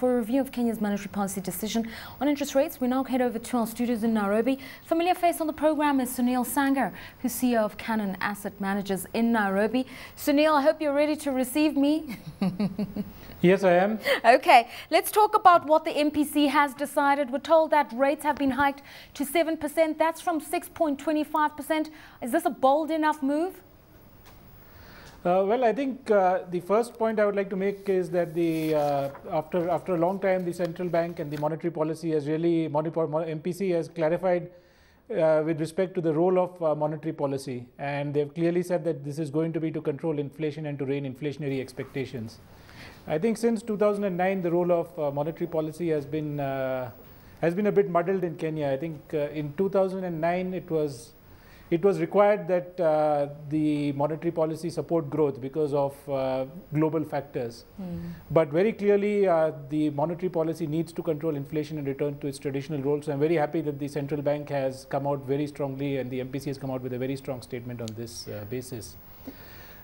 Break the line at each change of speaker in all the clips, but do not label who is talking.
For a review of Kenya's monetary policy decision on interest rates, we now head over to our studios in Nairobi. Familiar face on the program is Sunil Sanger, who's CEO of Cannon Asset Managers in Nairobi. Sunil, I hope you're ready to receive me.
Yes, I am.
Okay, let's talk about what the MPC has decided. We're told that rates have been hiked to 7%. That's from 6.25%. Is this a bold enough move?
Well, I think the first point I would like to make is that after a long time, the central bank and the monetary policy has really, MPC has clarified with respect to the role of monetary policy. And they've clearly said that this is going to be to control inflation and to rein inflationary expectations. I think since 2009, the role of monetary policy has been a bit muddled in Kenya. I think in 2009, it was required that the monetary policy support growth because of global factors. But very clearly, the monetary policy needs to control inflation and return to its traditional role. So I'm very happy that the central bank has come out very strongly and the MPC has come out with a very strong statement on this basis.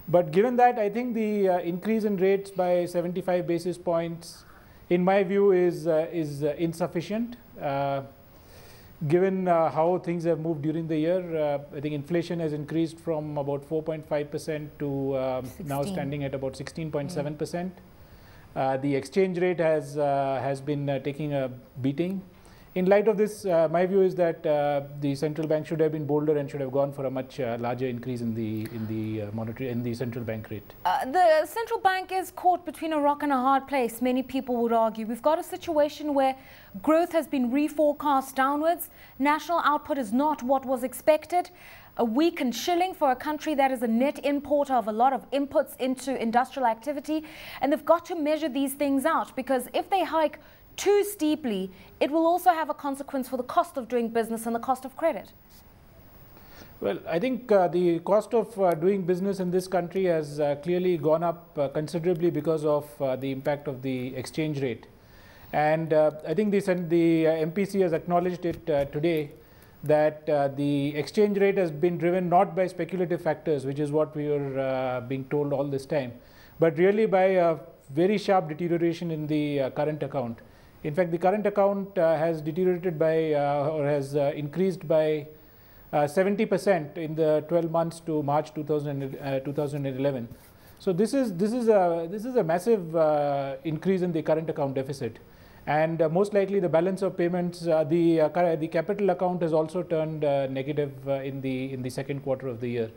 But given that, I think the increase in rates by 75 basis points, in my view, is insufficient. Given how things have moved during the year, I think inflation has increased from about 4.5% to now standing at about 16.7%. The exchange rate has been taking a beating. In light of this, my view is that the central bank should have been bolder and should have gone for a much larger increase in the central bank rate.
The central bank is caught between a rock and a hard place, many people would argue. We've got a situation where growth has been reforecast downwards. National output is not what was expected. A weakened shilling for a country that is a net importer of a lot of inputs into industrial activity. And they've got to measure these things out, because if they hike too steeply, it will also have a consequence for the cost of doing business and the cost of credit.
Well, I think the cost of doing business in this country has clearly gone up considerably because of the impact of the exchange rate. And I think the MPC has acknowledged it today that the exchange rate has been driven not by speculative factors, which is what we were being told all this time, but really by a very sharp deterioration in the current account. In fact, the current account has deteriorated by or has increased by 70% in the 12 months to March 2011. So this is a massive increase in the current account deficit, and most likely the balance of payments, the capital account has also turned negative in the second quarter of the year.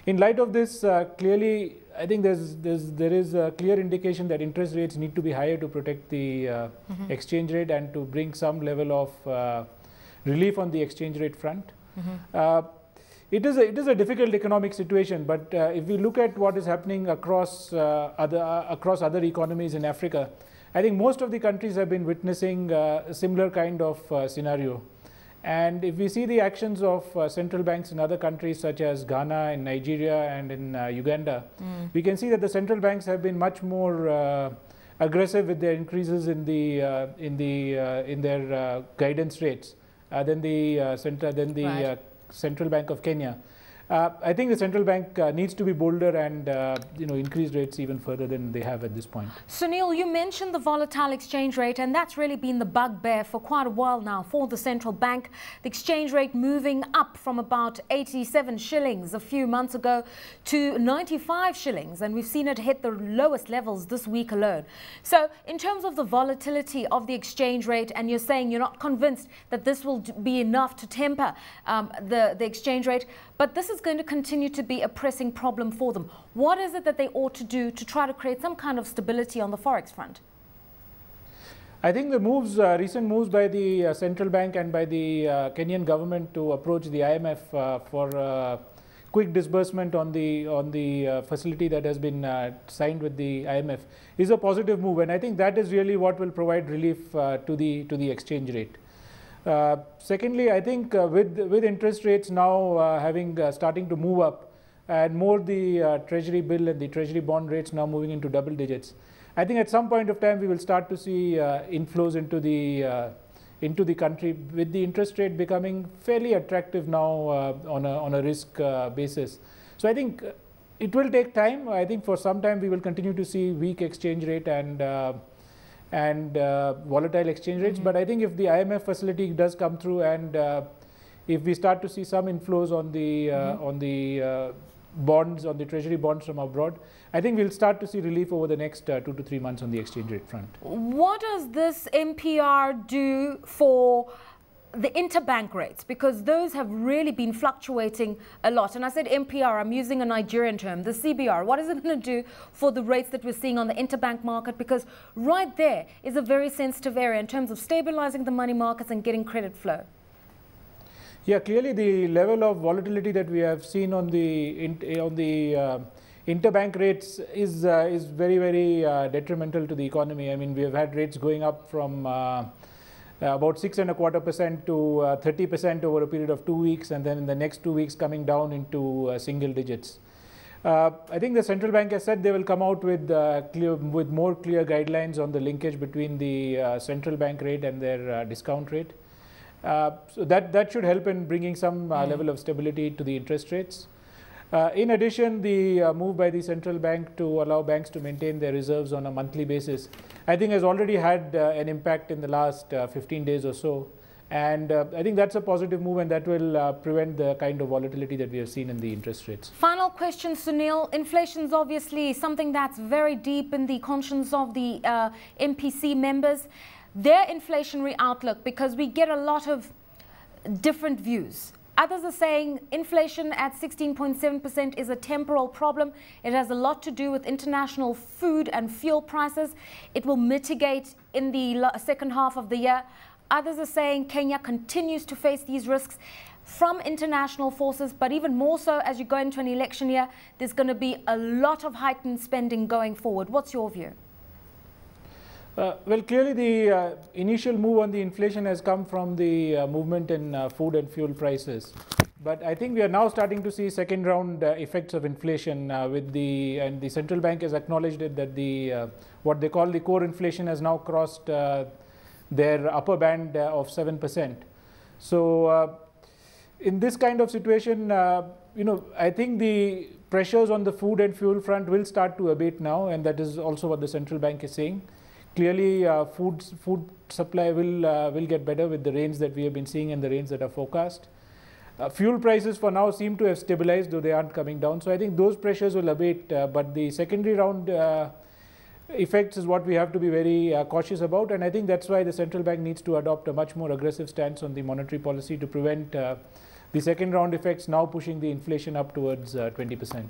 In light of this, clearly, I think there is a clear indication that interest rates need to be higher to protect the exchange rate and to bring some level of relief on the exchange rate front. It is a difficult economic situation, but if we look at what is happening across other economies in Africa, I think most of the countries have been witnessing a similar kind of scenario. And if we see the actions of central banks in other countries such as Ghana, in Nigeria, and in Uganda, we can see that the central banks have been much more aggressive with their increases in their guidance rates than the Central Bank of Kenya. I think the central bank needs to be bolder and increase rates even further than they have at this point.
Sunil, you mentioned the volatile exchange rate, and that's really been the bugbear for quite a while now for the central bank. The exchange rate moving up from about 87 shillings a few months ago to 95 shillings, and we've seen it hit the lowest levels this week alone. So in terms of the volatility of the exchange rate, and you're saying you're not convinced that this will be enough to temper the exchange rate, but this is going to continue to be a pressing problem for them. What is it that they ought to do to try to create some kind of stability on the forex front?
I think the recent moves by the central bank and by the Kenyan government to approach the IMF for quick disbursement on the facility that has been signed with the IMF is a positive move, and I think that is really what will provide relief to the exchange rate. Secondly, I think with interest rates now starting to move up, and more the treasury bill and the treasury bond rates now moving into double digits, I think at some point of time we will start to see inflows into the country, with the interest rate becoming fairly attractive now on a risk basis. So I think it will take time. I think for some time we will continue to see weak exchange rate and and volatile exchange rates. But I think if the IMF facility does come through, and if we start to see some inflows on the bonds, on the treasury bonds from abroad, I think we'll start to see relief over the next 2 to 3 months on the exchange rate front.
What does this MPR do for the interbank rates? Because those have really been fluctuating a lot. And I said MPR, I'm using a Nigerian term, the CBR. What is it going to do for the rates that we're seeing on the interbank market? Because right there is a very sensitive area in terms of stabilizing the money markets and getting credit flow.
Yeah, clearly the level of volatility that we have seen on the interbank rates is very, very detrimental to the economy. I mean, we have had rates going up from about 6.25% to 30% over a period of 2 weeks, and then in the next 2 weeks coming down into single digits. I think the central bank has said they will come out with more clear guidelines on the linkage between the central bank rate and their discount rate. So that should help in bringing some level of stability to the interest rates. In addition, the move by the central bank to allow banks to maintain their reserves on a monthly basis, I think has already had an impact in the last 15 days or so. And I think that's a positive move, and that will prevent the kind of volatility that we have seen in the interest rates.
Final question, Sunil. Inflation is obviously something that's very deep in the conscience of the MPC members. Their inflationary outlook, because we get a lot of different views. Others are saying inflation at 16.7% is a temporal problem. It has a lot to do with international food and fuel prices. It will mitigate in the second half of the year. Others are saying Kenya continues to face these risks from international forces, but even more so as you go into an election year, there's going to be a lot of heightened spending going forward. What's your view?
Well, clearly the initial move on the inflation has come from the movement in food and fuel prices. But I think we are now starting to see second round effects of inflation and the central bank has acknowledged it, that the what they call the core inflation has now crossed their upper band of 7%. So in this kind of situation, I think the pressures on the food and fuel front will start to abate now, and that is also what the central bank is saying. Clearly, food supply will get better with the rains that we have been seeing and the rains that are forecast. Fuel prices for now seem to have stabilized, though they aren't coming down. So I think those pressures will abate, but the secondary round effects is what we have to be very cautious about. And I think that's why the central bank needs to adopt a much more aggressive stance on the monetary policy to prevent the second round effects now pushing the inflation up towards 20%.